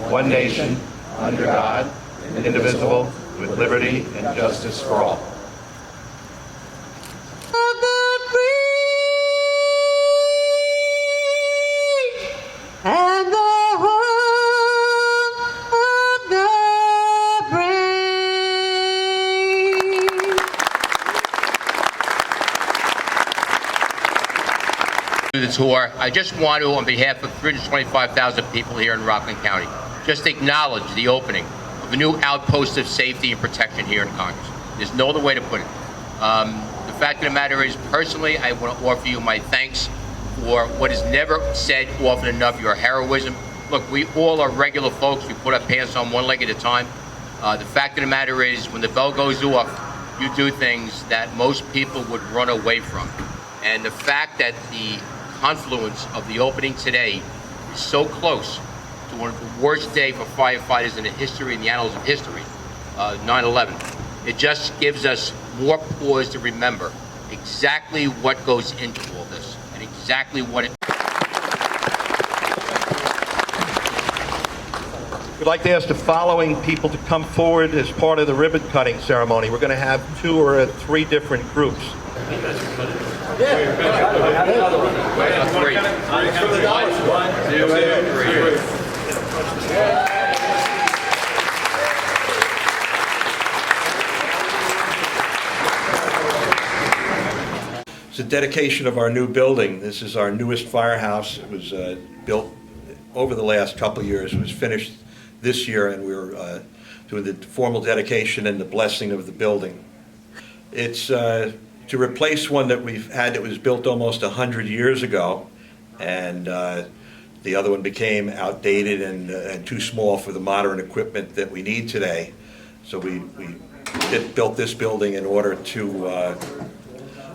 one nation, under God, indivisible, with liberty and justice for all. And the home of the brave. The tour. I just want to, on behalf of 325,000 people here in Rockland County, just acknowledge the opening of a new outpost of safety and protection here in Congers. There's no other way to put it. The fact of the matter is, personally, I want to offer you my thanks for what is never said often enough, your heroism. Look, we all are regular folks. We put our pants on one leg at a time. The fact of the matter is, when the bell goes off, you do things that most people would run away from. And the fact that the confluence of the opening today is so close to one of the worst days for firefighters in the history, in the annals of history, 9/11. It just gives us more pause to remember exactly what goes into all this and exactly what it. We'd like to ask the following people to come forward as part of the ribbon cutting ceremony. We're going to have 2 or 3 different groups. Three. 1, 2, 3. It's a dedication of our new building. This is our newest firehouse. It was built over the last couple of years. It was finished this year, and we're doing the formal dedication and the blessing of the building. It's to replace one that we've had that was built almost 100 years ago, and the other one became outdated and too small for the modern equipment that we need today. So we built this building in order to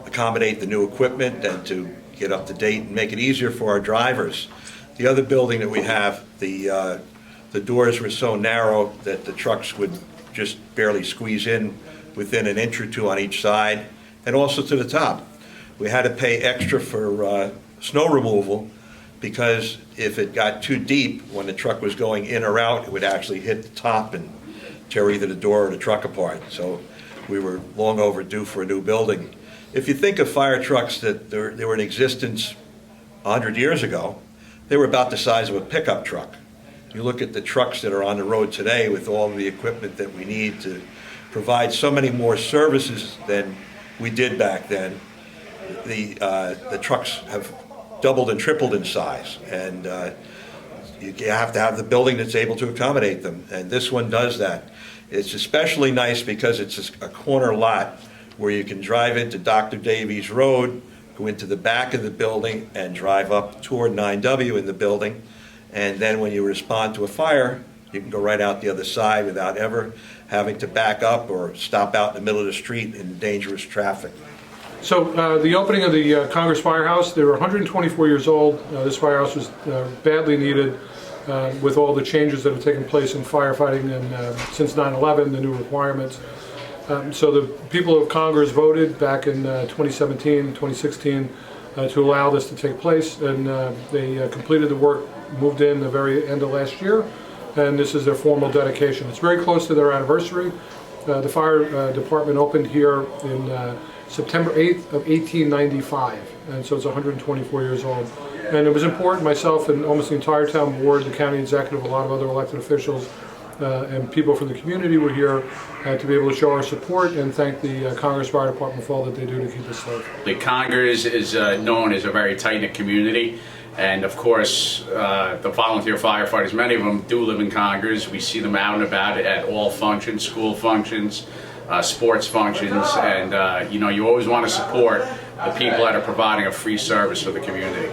accommodate the new equipment and to get up to date and make it easier for our drivers. The other building that we have, the doors were so narrow that the trucks would just barely squeeze in within an inch or 2 on each side, and also to the top. We had to pay extra for snow removal, because if it got too deep when the truck was going in or out, it would actually hit the top and tear either the door or the truck apart. So we were long overdue for a new building. If you think of fire trucks that they were in existence 100 years ago, they were about the size of a pickup truck. You look at the trucks that are on the road today with all of the equipment that we need to provide so many more services than we did back then. The trucks have doubled and tripled in size, and you have to have the building that's able to accommodate them, and this one does that. It's especially nice because it's a corner lot where you can drive into Dr. Davies Road, go into the back of the building, and drive up toward 9W in the building. And then when you respond to a fire, you can go right out the other side without ever having to back up or stop out in the middle of the street in dangerous traffic. So the opening of the Congers Firehouse, they were 124 years old. This firehouse was badly needed with all the changes that have taken place in firefighting and since 9/11, the new requirements. So the people of Congers voted back in 2017, 2016 to allow this to take place, and they completed the work, moved in the very end of last year, and this is their formal dedication. It's very close to their anniversary. The fire department opened here in September 8th of 1895, and so it's 124 years old. And it was important, myself and almost the entire town board, the county executive, a lot of other elected officials, and people from the community were here to be able to show our support and thank the Congers Fire Department for all that they do to keep us safe. The Congers is known as a very tight-knit community, and of course the volunteer firefighters, many of them do live in Congers. We see them out and about at all functions, school functions, sports functions, and you know, you always want to support the people that are providing a free service for the community.